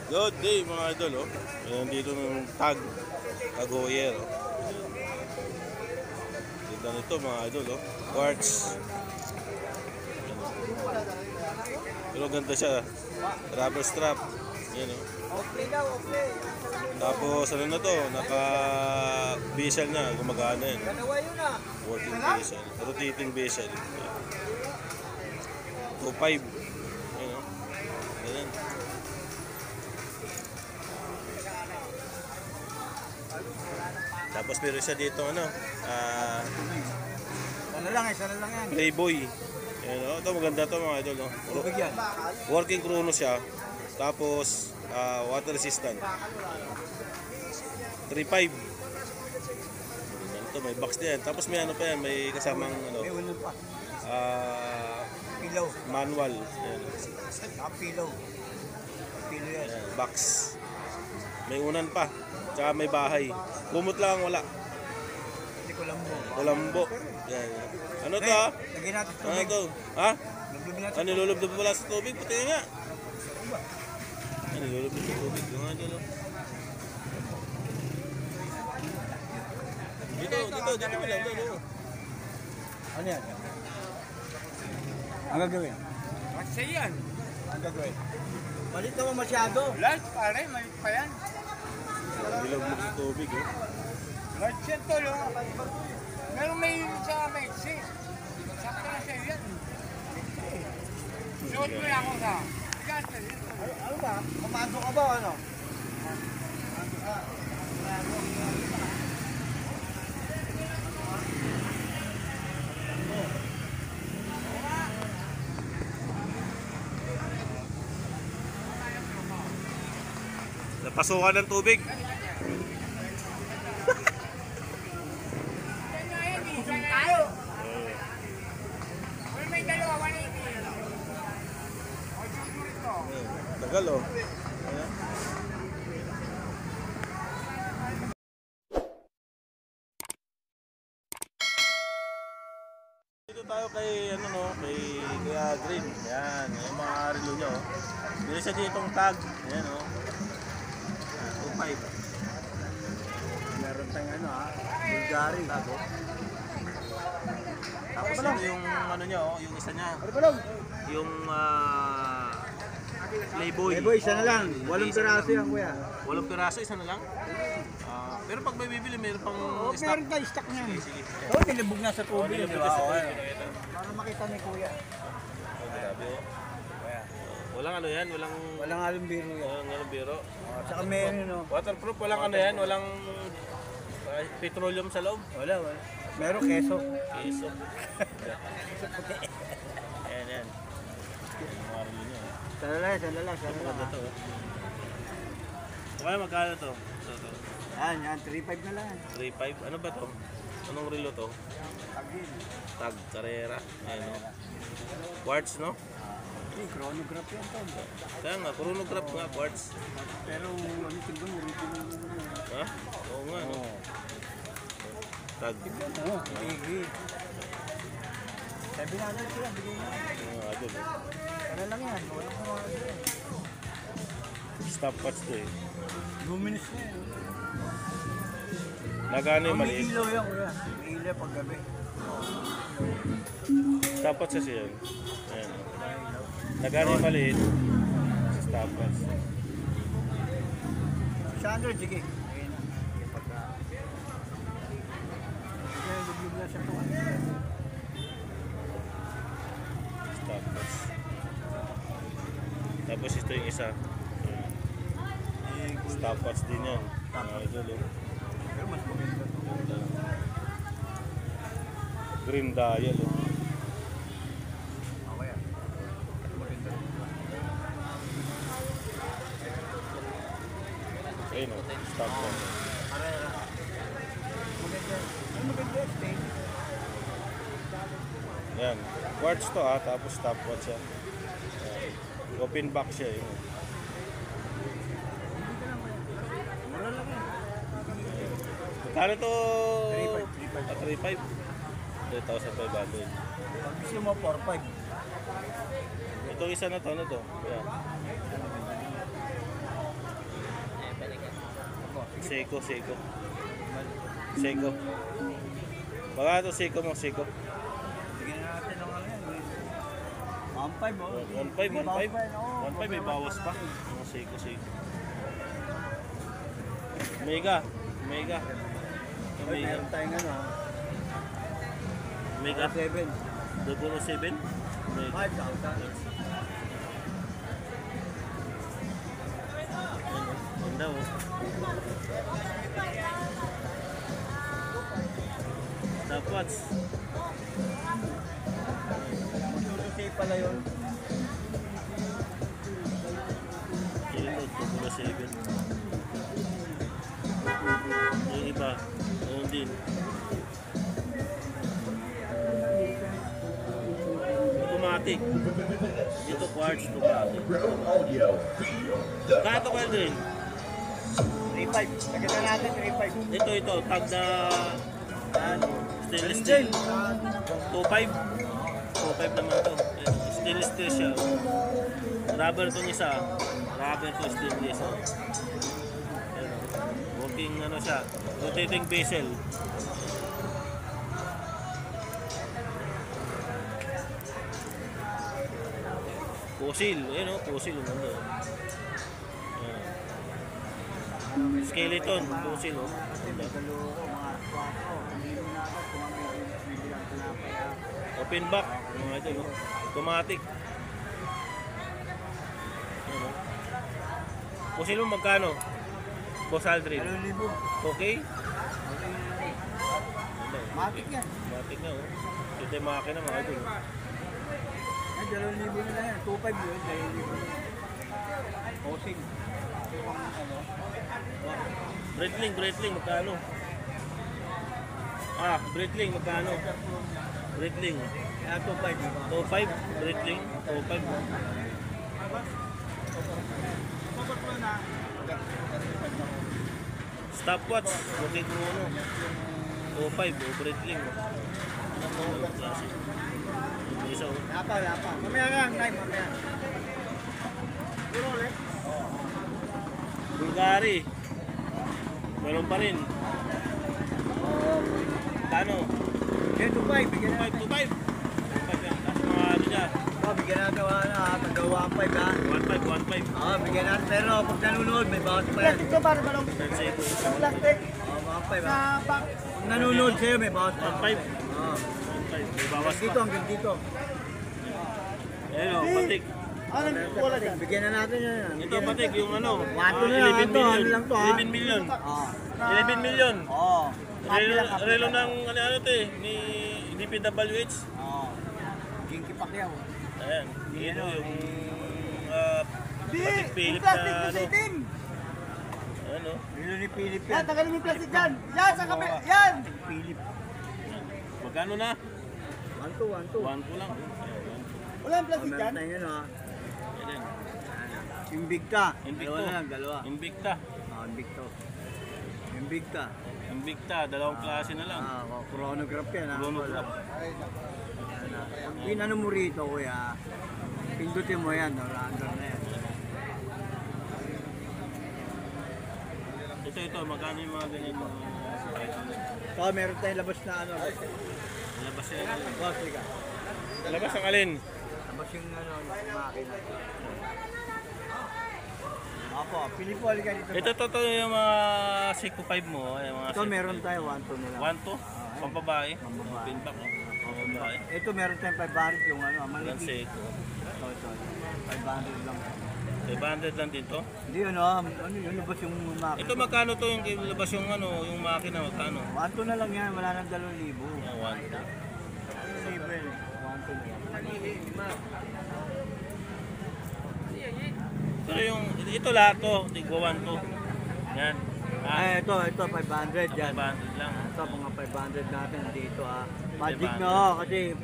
Good day mga idol, oh. Ayan dito ng tag Agoyer, oh. Ganda nito mga idol, oh. Quartz. Ayan, oh. Pero ganda siya, rubber strap. Ayan, oh. Tapos ano na to, naka bezel na, gumagana yan. Working bezel, rotating bezel. 2.5. Ayan, oh. Ayan. Tapos meron siya dito ano, isa na lang yan. Playboy. Ayan, oh, ito maganda to mga idol, no? Working chrono siya. Tapos water resistant. 3.5. Ito may box din. Tapos may ano pa yan, may kasamang ano. May unan pa. Pillow. Manual. Ayan. Pillow. Pillow yan. Ayan, box. May unan pa. Tsaka may bahay. Kumot lang wala. Hindi ko lambo. Kulambo. Yan. Ano to ha? Lagyan natin Ano tubig. to? Ha? Lagyan natin Ano nilulubdob wala sa tubig? Puti nga. Ano nilulubdob sa tubig? Yung nga dyan. Dito mo lang. Dito. Ano yan? Ang gagawin? Kasi yan. Ang gagawin? Malit naman masyado. Large pare, may pa yan. Nilulubdob sa tubig eh. Large yan to, no? Pero may sa Mexi. Sakto na siya yan. Suot mo lang ako sa. Ano ba? Komando ka ba o ano? Napasukan ng tubig. Tayo. Well, may dalawa, 180. Tagal oh. Ayan. Dito tayo kay ano no, kay Green. Yan, yung mga relo niya oh. Meron siya ditong tag. Ayan oh. 2.5. Meron tayong ano ha? Bulgari. Tag oh. Tapos yung ano niya oh, yung isa niya. Yung Playboy. Playboy, isa na lang. 8 piraso yan kuya. 8 piraso, isa na lang. Pero pag may bibili, mayroon pang stock. Meron tayo stock niyan. Sige. Oo, nilubog na sa tubig. nilubog Di na ba? sa Oo, tubig, eh. ito. Para makita ni kuya. Grabe oh. Walang ano yan, walang Walang halong biro yan. walang biro. Tsaka meron no. Waterproof, walang ano yan, walang petroleum sa loob. Wala. Meron keso. Keso. Ayan, yan. Mga relo niya. Sana lang. Maganda to. Kaya magkano to? Ito. Yan, 3.5 na lang. 3.5. Ano ba to? Anong relo to? Agin. Tag, Carrera. Ayan o. Quartz, no? Chronograph yan to. Kaya nga, chronograph nga, quartz. Pero ano tingnan mo rito ng Ha? Oo nga, no? Tag. Oo, hindi. 700 sila, bigay na. Idol, eh. Ano lang yan, walang mga Stopwatch to eh. luminous na yan. Nagano yung May maliit. ilaw yan kuya. May ilaw pag gabi. Stopwatch kasi yun. Ayan. Nagano yung maliit. Sa stopwatch. 600, sige. Ayun na. Yung pagka... Kaya lubog na siya po. Stopwatch. Tapos ito yung isa. Stopwatch din yan. Mga idol eh. Pero mas maganda to. Green dial eh. Okay ah. Mas maganda. Ayun o. Stopwatch. Carrera. Maganda. Ay, maganda. Stay. Yan. Quartz to ha. Tapos stopwatch yan. Ayan. Open box siya eh. Mura lang yan. Kano to? 3.5. 3,500. Pag gusto mo, 4.5. Itong isa na to, ano to? Yan. Seiko. Seiko. Baka ito Seiko mo, Seiko. Bigyan natin ng ano yan. 1.5 oh. 1.5 may bawas pa. Mga Seiko. Mega. Meron tayong ano ha. Mega 7. 007. Mega. 5,000. Ganda oh. Dapat. Magsususay pala yun. Ito, 007. Yung iba, ayun din. Automatic. Ito quartz, automatic. Kato ka din. 3.5. Lagyan na natin 3.5. Ito, tag na ano, stainless steel. 2.5 naman to. Stainless steel siya. Rubber itong isa. Rubber to stainless. Working ano siya. Rotating bezel. Fossil. Ayun o, fossil. Skeleton. Fossil o. Open back. Mga ito, no? Automatic. Ano? Fossil mo magkano? Boss Aldrin. 2,000. Okay? Matik yan. Matik na oh. Ito yung makina mga ito. Ay, 2,000 na yan. 2.5 yun. 2,000. Posing. Breitling, magkano? Breitling, magkano? Breitling. Kaya 2.5 diba? 2.5, Breitling, 2.5. Stopwatch, bukit mo ano. 2.5, Breitling. Ano, klase. Ito isa oh. Lapa. Mamaya lang, time, mamaya. Puro ulit. Bulgari. Meron pa rin. Kano? Okay, 2.5. Bigyan natin. 2.5 yan. Tapos mga ano dyan. Bigyan natin taga 1.5 ha. 1.5 Bigyan natin. Pero pag nanonood, may bawas pa yan. Ito para balong Seiko. plastic. 1.5 ha. Pag nanonood sa'yo, may bawas pa. 1.5 May bawas Dito, pa. hanggang dito. Ayun o, patik. Ano wala dyan? Bigyan na natin yan. Ito patik, yung ano. 1 na lang. 11 Ito, million. ano lang to ha. 11 million. 11 million. Relo ng ano to eh, ni DPWH. Jinky Pacquiao. Ayan, yun o, yung patik Philip plastic na na ano. sa itim. Ayan o. Rilo ni Philip yan. Tagalin mo yung plastic dyan. Yan, sa kape. Yan. Philip. Magkano na? 1 to 1 lang. Wala yung plastic dyan? Meron tayo Ayan. Invicta. Invicto. Dalawa. Invicta. Invicto. Invicta. Invicta, dalawang klase na lang. Chronograph yan ha. Chronograph. Pag pinano mo rito kuya, pindutin mo yan, under na yan. Ito, magkano yung mga ganito? So, meron tayong labas na ano. Labas yan. Boss, liga. Labas ang alin? Labas yung ano, makina. Opo, Pilipo, liga dito. Ito yung mga Seiko 5 mo. Yung mga Ito meron tayo, 1 na lang. 1 Pambabae. Pambabae. Pinback. Pambabae. Ito meron tayong 500 yung ano, Yan malaki. Seiko. Ito. 500 lang. 500 lang dito. Hindi ano yun, labas yung makina. Ito magkano to yung labas yung ano, yung makina magkano? 1 na lang yan, wala nang 2,000. 1. 1 na lang. Pero yung ito lahat to, tigwa 1 to. Yan. Ito 500 yan. 500 lang. Ito mga 500 natin dito Magic na kasi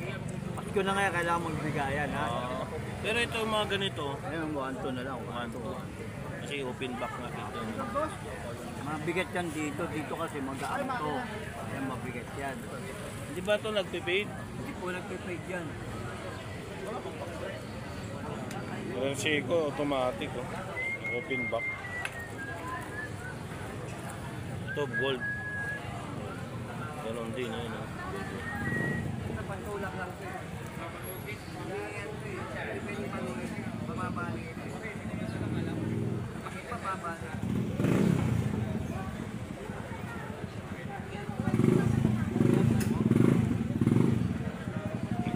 Pasko na nga kailangan magbigayan ha. Pero ito yung mga ganito, Ayun, 1 na lang. 1 to. Kasi open back na dito. Mabigat yan dito kasi mag-aam to. Yan mabigat yan. Hindi ba ito nagpe-fade? Hindi po nagpe-fade yan. Yung Seiko automatic oh. Open back. Ito, gold. Ganon din, yun. Oh. Pantulak lang siya. Bababalik. Bababalik.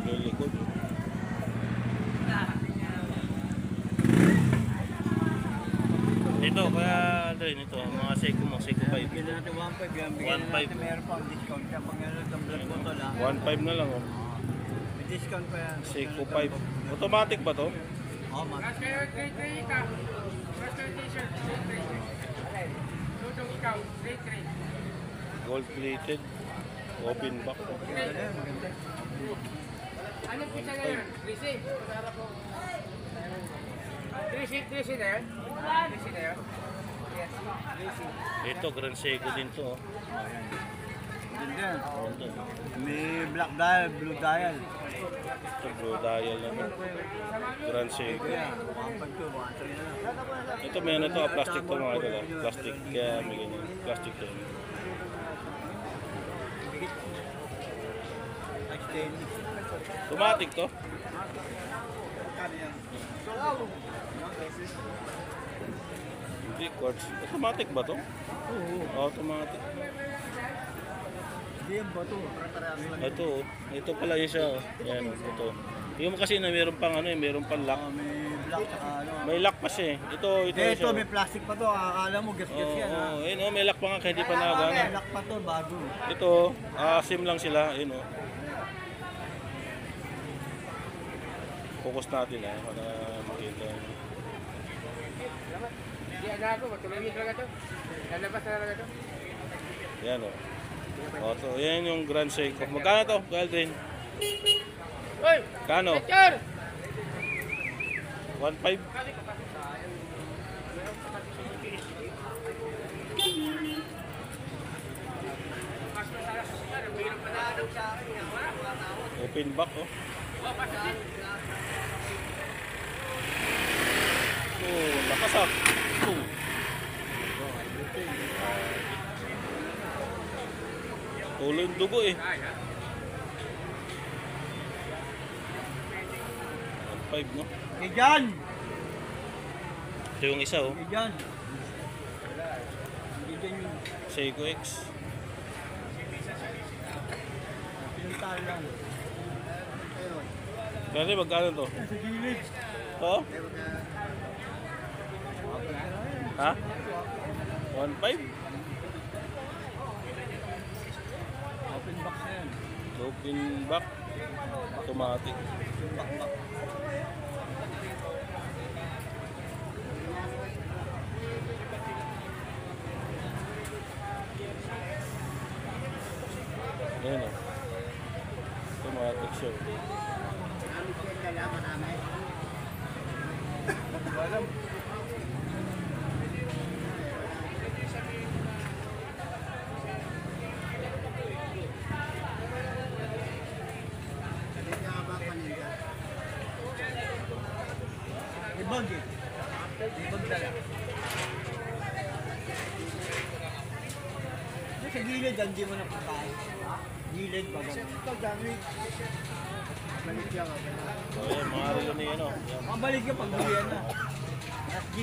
Likod. Ito, kaya Aldrin, ito, mga Seiko mo, Seiko 5. Bigyan natin 1.5 yan. Bigyan 1.5. natin meron pang discount siya. Pag ano itong blood bottle ha. 1.5 na lang, oh. May discount pa yan. Seiko 5. Automatic ba to? Oo, man. Gold plated. Open back. Oh. Maganda yan, maganda. Anong pizza na yun? 3C? 3C na yun? 3C na yun? Yes, 3C. Ito, Grand Seiko din to. Oh. Maganda yan. Ito, May black dial, blue dial. ito blue dial na. Grand Seiko. Kaya, 1.2, 1.3 na lang. Ito, may ano to, plastic to mga ito. Plastic, kaya may ganyan. Plastic to. Extended. Automatic to. Hindi, quartz. Automatic ba to? Oo. Automatic. Hindi yan ba ito? Ito, ito pala yun siya. Oh. Yan, oh, ito. Yung kasi na meron pang ano, meron pang lock. May black saka ano. May lock pa siya eh. Ito Ito, siya. may plastic pa to. Akala mo gas-gas yan ha. Oo, yun, oh, may lock pa nga kaya hindi pa May nagana. lock pa to, bago. Ito, sim lang sila. Yun oh. Focus natin para makita. Hindi, ano ako, matulungin talaga to. Lalabas na talaga to. Yan oh. O, to, yan yung Grand Seiko. Magkano to, Galdrin? Hoy! Kano? Picture! 1.5? Open back oh. Oh, lakas ah. Oh. Tuloy yung dugo eh. 1.5 no? Eh dyan! Ito yung isa oh. Eh dyan! Hindi dyan yung Seiko X. pinuntahan lang. Kasi magkano to? Sa gilid. To? Ha? 1.5? Open box na yan. Open back. Automatic. Ayan o. Automatic siya. Ibag eh. Ibag dala. Sa gilid, hindi mo na pagkain. Gilid ba ganun? Ito, dami. Balik yan. So, ayan, mga relo ni ano. Yan. Mabalik yung pag-uwian na. Last G.